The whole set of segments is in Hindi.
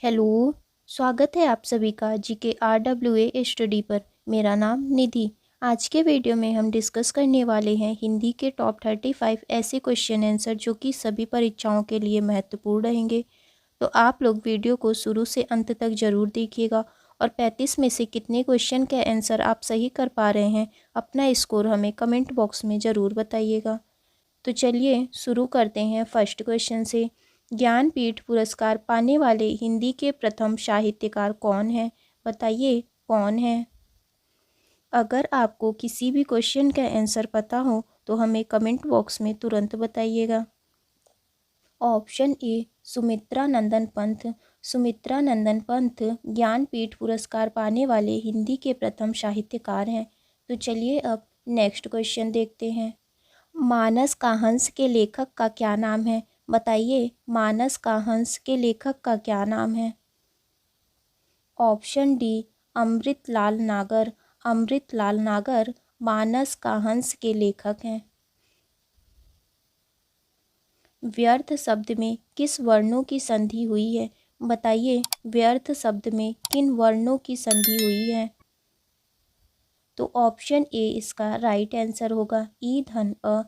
हेलो। स्वागत है आप सभी का GKRWA स्टडी पर। मेरा नाम निधि। आज के वीडियो में हम डिस्कस करने वाले हैं हिंदी के टॉप 35 ऐसे क्वेश्चन आंसर जो कि सभी परीक्षाओं के लिए महत्वपूर्ण रहेंगे। तो आप लोग वीडियो को शुरू से अंत तक ज़रूर देखिएगा और 35 में से कितने क्वेश्चन के आंसर आप सही कर पा रहे हैं, अपना स्कोर हमें कमेंट बॉक्स में ज़रूर बताइएगा। तो चलिए शुरू करते हैं फर्स्ट क्वेश्चन से। ज्ञानपीठ पुरस्कार पाने वाले हिंदी के प्रथम साहित्यकार कौन हैं? बताइए कौन है। अगर आपको किसी भी क्वेश्चन का आंसर पता हो तो हमें कमेंट बॉक्स में तुरंत बताइएगा। ऑप्शन ए सुमित्रा नंदन पंत। सुमित्रा नंदन पंत ज्ञानपीठ पुरस्कार पाने वाले हिंदी के प्रथम साहित्यकार हैं। तो चलिए अब नेक्स्ट क्वेश्चन देखते हैं। मानस का हंस के लेखक का क्या नाम है? बताइए मानस का हंस के लेखक का क्या नाम है। ऑप्शन डी अमृतलाल नागर। अमृतलाल नागर मानस का हंस के लेखक हैं। व्यर्थ शब्द में किस वर्णों की संधि हुई है? बताइए व्यर्थ शब्द में किन वर्णों की संधि हुई है। तो ऑप्शन ए इसका राइट आंसर होगा ई धन अ।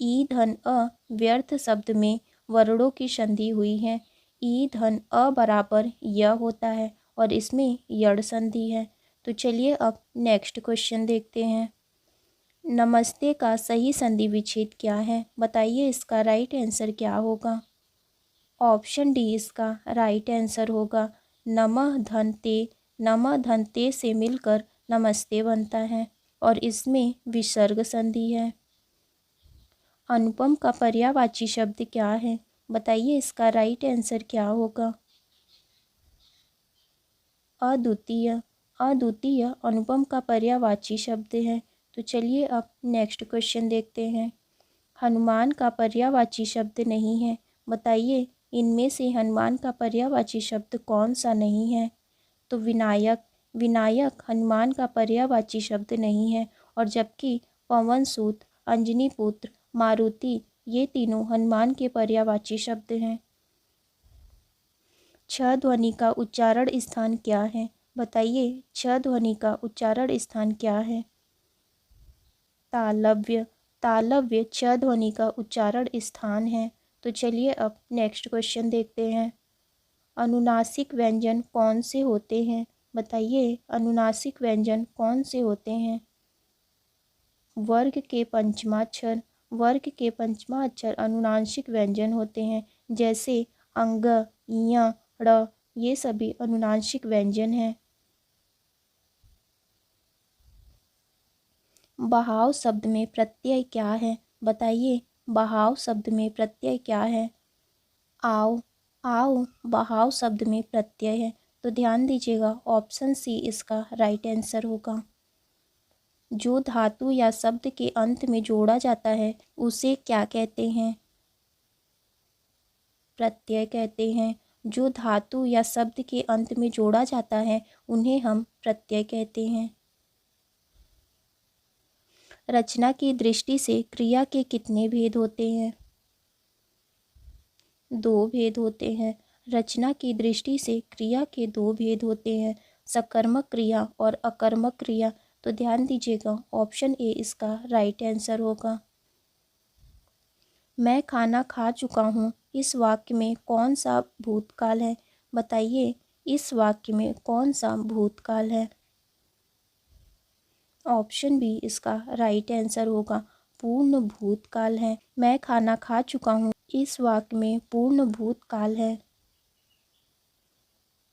ई धन अ व्यर्थ शब्द में वर्णों की संधि हुई है। ई धन अ बराबर य होता है और इसमें यड़ संधि है। तो चलिए अब नेक्स्ट क्वेश्चन देखते हैं। नमस्ते का सही संधि विच्छेद क्या है? बताइए इसका राइट आंसर क्या होगा। ऑप्शन डी इसका राइट आंसर होगा नमः धन ते। नमः धन ते से मिलकर नमस्ते बनता है और इसमें विसर्ग संधि है। अनुपम का पर्यायवाची शब्द क्या है? बताइए इसका राइट आंसर क्या होगा। अद्वितीय। अद्वितीय अनुपम का पर्यायवाची शब्द है। तो चलिए अब नेक्स्ट क्वेश्चन देखते हैं। हनुमान का पर्यायवाची शब्द नहीं है। बताइए इनमें से हनुमान का पर्यायवाची शब्द कौन सा नहीं है। तो विनायक। विनायक हनुमान का पर्यायवाची शब्द नहीं है और जबकि पवन सूत, अंजनी पुत्र, मारुति ये तीनों हनुमान के पर्यायवाची शब्द हैं। छ ध्वनि का उच्चारण स्थान क्या है? बताइए छ ध्वनि का उच्चारण स्थान क्या है। तालव्य। तालव्य छ ध्वनि का उच्चारण स्थान है। तो चलिए अब नेक्स्ट क्वेश्चन देखते हैं। अनुनासिक व्यंजन कौन से होते हैं? बताइए अनुनासिक व्यंजन कौन से होते हैं। वर्ग के पंचमाक्षर। वर्ग के पंचमाक्षर अनुनासिक व्यंजन होते हैं। जैसे अंग, य, ड़ ये सभी अनुनासिक व्यंजन हैं। बहाव शब्द में प्रत्यय क्या है? बताइए बहाव शब्द में प्रत्यय क्या है। आओ। आओ बहाव शब्द में प्रत्यय है। तो ध्यान दीजिएगा ऑप्शन सी इसका राइट आंसर होगा। जो धातु या शब्द के अंत में जोड़ा जाता है उसे क्या कहते हैं? प्रत्यय कहते हैं। जो धातु या शब्द के अंत में जोड़ा जाता है उन्हें हम प्रत्यय कहते हैं। रचना की दृष्टि से क्रिया के कितने भेद होते हैं? दो भेद होते हैं। रचना की दृष्टि से क्रिया के दो भेद होते हैं, सकर्मक क्रिया और अकर्मक क्रिया। तो ध्यान दीजिएगा ऑप्शन ए इसका राइट आंसर होगा। मैं खाना खा चुका हूँ इस वाक्य में कौन सा भूतकाल है? बताइए इस वाक्य में कौन सा भूतकाल है। ऑप्शन बी इसका राइट आंसर होगा पूर्ण भूतकाल है। मैं खाना खा चुका हूँ इस वाक्य में पूर्ण भूतकाल है।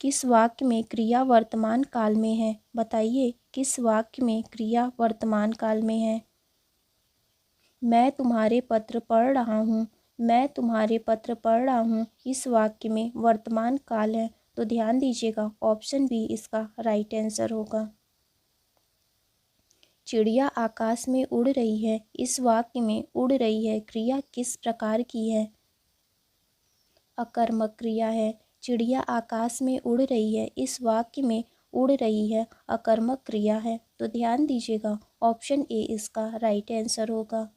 किस वाक्य में क्रिया वर्तमान काल में है? बताइए किस वाक्य में क्रिया वर्तमान काल में है। मैं तुम्हारे पत्र पढ़ रहा हूँ। मैं तुम्हारे पत्र पढ़ रहा हूँ इस वाक्य में वर्तमान काल है। तो ध्यान दीजिएगा ऑप्शन बी इसका राइट आंसर होगा। चिड़िया आकाश में उड़ रही है इस वाक्य में उड़ रही है क्रिया किस प्रकार की है? अकर्मक क्रिया है। चिड़िया आकाश में उड़ रही है इस वाक्य में उड़ रही है अकर्मक क्रिया है। तो ध्यान दीजिएगा ऑप्शन ए इसका राइट आंसर होगा।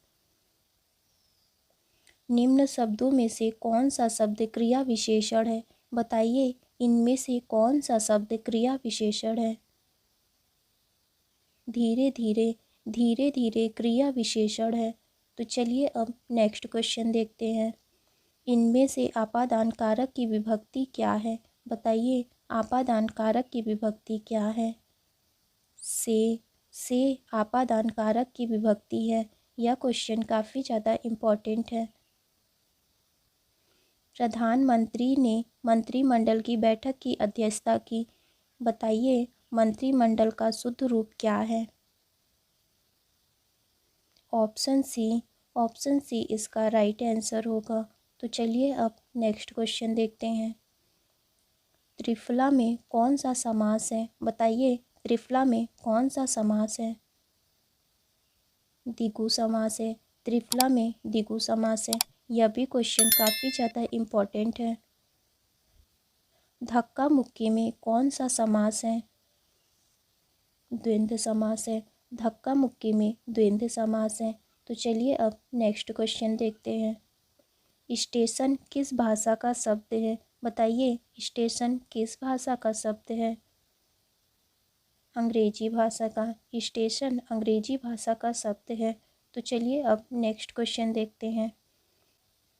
निम्न शब्दों में से कौन सा शब्द क्रिया विशेषण है? बताइए इनमें से कौन सा शब्द क्रिया विशेषण है? धीरे धीरे, धीरे धीरे क्रिया विशेषण है। तो चलिए अब नेक्स्ट क्वेश्चन देखते हैं। इनमें से आपादान कारक की विभक्ति क्या है? बताइए, आपादान कारक की विभक्ति क्या है? से आपादान कारक की विभक्ति है। यह क्वेश्चन काफ़ी ज़्यादा इम्पोर्टेंट है। प्रधानमंत्री ने मंत्रिमंडल की बैठक की अध्यक्षता की। बताइए, मंत्रिमंडल का शुद्ध रूप क्या है? ऑप्शन सी इसका राइट आंसर होगा। तो चलिए अब नेक्स्ट क्वेश्चन देखते हैं। त्रिफला में कौन सा समास है? बताइए, त्रिफला में कौन सा समास है? द्विगु समास है। त्रिफला में द्विगु समास है। यह भी क्वेश्चन काफ़ी ज़्यादा इम्पोर्टेंट है। धक्का मुक्की में कौन सा समास है? द्वंद्व समास है। धक्का मुक्की में द्वंद्व समास है। तो चलिए अब नेक्स्ट क्वेश्चन देखते हैं। स्टेशन किस भाषा का शब्द है? बताइए, स्टेशन किस भाषा का शब्द है? अंग्रेजी भाषा का। स्टेशन अंग्रेजी भाषा का शब्द है। तो चलिए अब नेक्स्ट क्वेश्चन देखते हैं।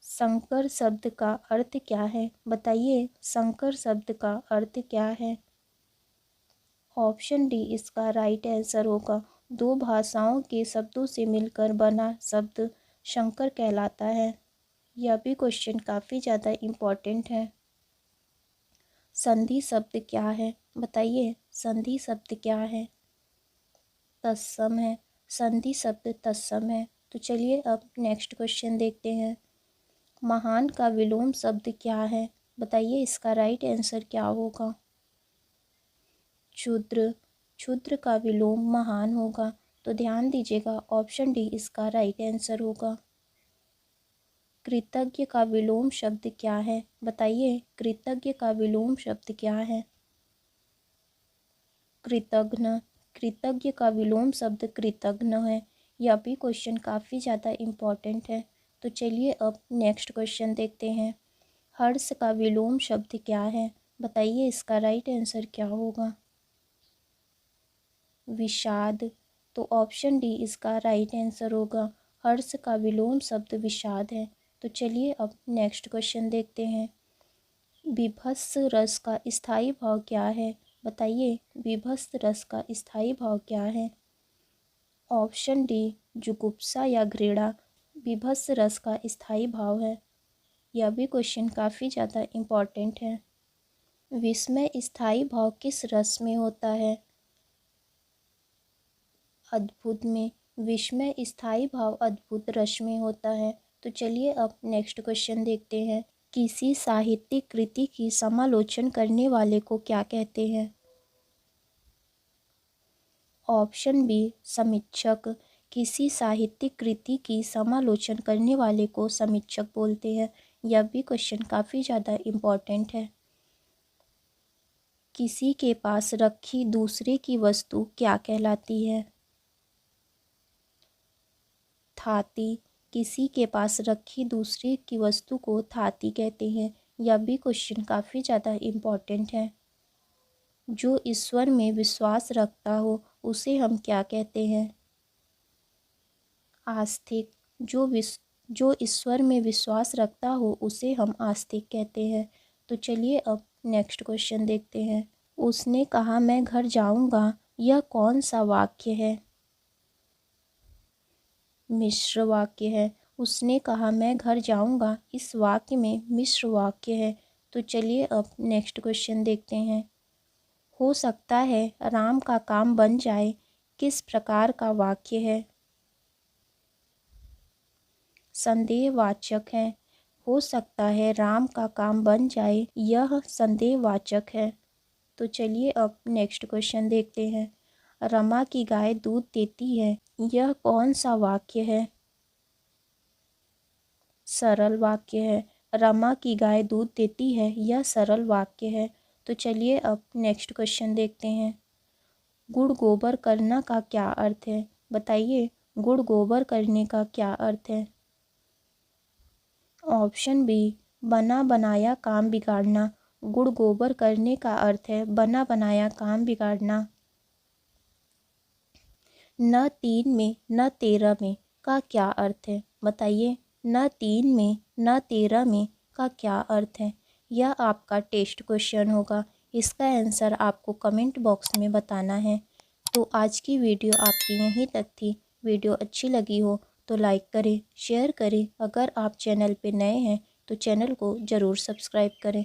संकर शब्द का अर्थ क्या है? बताइए, संकर शब्द का अर्थ क्या है? ऑप्शन डी इसका राइट आंसर होगा। दो भाषाओं के शब्दों से मिलकर बना शब्द संकर कहलाता है। यह भी क्वेश्चन काफ़ी ज़्यादा इम्पोर्टेंट है। संधि शब्द क्या है? बताइए, संधि शब्द क्या है? तत्सम है। संधि शब्द तत्सम है। तो चलिए अब नेक्स्ट क्वेश्चन देखते हैं। महान का विलोम शब्द क्या है? बताइए, इसका राइट आंसर क्या होगा? क्षुद्र। क्षुद्र का विलोम महान होगा। तो ध्यान दीजिएगा, ऑप्शन डी इसका राइट आंसर होगा। कृतज्ञ का विलोम शब्द क्या है? बताइए, कृतज्ञ का विलोम शब्द क्या है? कृतघ्न। कृतज्ञ का विलोम शब्द कृतघ्न है। यह भी क्वेश्चन काफ़ी ज़्यादा इम्पोर्टेंट है। तो चलिए अब नेक्स्ट क्वेश्चन देखते हैं। हर्ष का विलोम शब्द क्या है? बताइए, इसका राइट आंसर क्या होगा? विषाद। तो ऑप्शन डी इसका राइट आंसर होगा। हर्ष का विलोम शब्द विषाद है। तो चलिए अब नेक्स्ट क्वेश्चन देखते हैं। बीभत्स रस का स्थायी भाव क्या है? बताइए, बीभत्स रस का स्थायी भाव क्या है? ऑप्शन डी जुगुप्सा या घृणा बीभत्स रस का स्थायी भाव है। यह भी क्वेश्चन काफ़ी ज़्यादा इम्पोर्टेंट है। विस्मय स्थायी भाव किस रस में होता है? अद्भुत में। विस्मय स्थायी भाव अद्भुत रस में होता है। तो चलिए अब नेक्स्ट क्वेश्चन देखते हैं। किसी साहित्यिक कृति की समालोचन करने वाले को क्या कहते हैं? ऑप्शन बी समीक्षक। किसी साहित्यिक कृति की समालोचन करने वाले को समीक्षक बोलते हैं। यह भी क्वेश्चन काफ़ी ज़्यादा इम्पोर्टेंट है। किसी के पास रखी दूसरे की वस्तु क्या कहलाती है? थाती। किसी के पास रखी दूसरे की वस्तु को थाती कहते हैं। यह भी क्वेश्चन काफ़ी ज़्यादा इम्पोर्टेंट है। जो ईश्वर में विश्वास रखता हो उसे हम क्या कहते हैं? आस्तिक। जो ईश्वर में विश्वास रखता हो उसे हम आस्तिक कहते हैं। तो चलिए अब नेक्स्ट क्वेश्चन देखते हैं। उसने कहा मैं घर जाऊंगा, यह कौन सा वाक्य है? मिश्र वाक्य है। उसने कहा मैं घर जाऊंगा, इस वाक्य में मिश्र वाक्य है। तो चलिए अब नेक्स्ट क्वेश्चन देखते हैं। हो सकता है राम का काम बन जाए, किस प्रकार का वाक्य है? संदेहवाचक है। हो सकता है राम का काम बन जाए, यह संदेहवाचक है। तो चलिए अब नेक्स्ट क्वेश्चन देखते हैं। रमा की गाय दूध देती है, यह कौन सा वाक्य है? सरल वाक्य है। रमा की गाय दूध देती है, यह सरल वाक्य है। तो चलिए अब नेक्स्ट क्वेश्चन देखते हैं। गुड़ गोबर करना का क्या अर्थ है? बताइए, गुड़ गोबर करने का क्या अर्थ है? ऑप्शन बी बना बनाया काम बिगाड़ना। गुड़ गोबर करने का अर्थ है बना बनाया काम बिगाड़ना। न 3 में न 13 में का क्या अर्थ है? बताइए, न 3 में न 13 में का क्या अर्थ है? यह आपका टेस्ट क्वेश्चन होगा। इसका आंसर आपको कमेंट बॉक्स में बताना है। तो आज की वीडियो आपकी यहीं तक थी। वीडियो अच्छी लगी हो तो लाइक करें, शेयर करें। अगर आप चैनल पे नए हैं तो चैनल को ज़रूर सब्सक्राइब करें।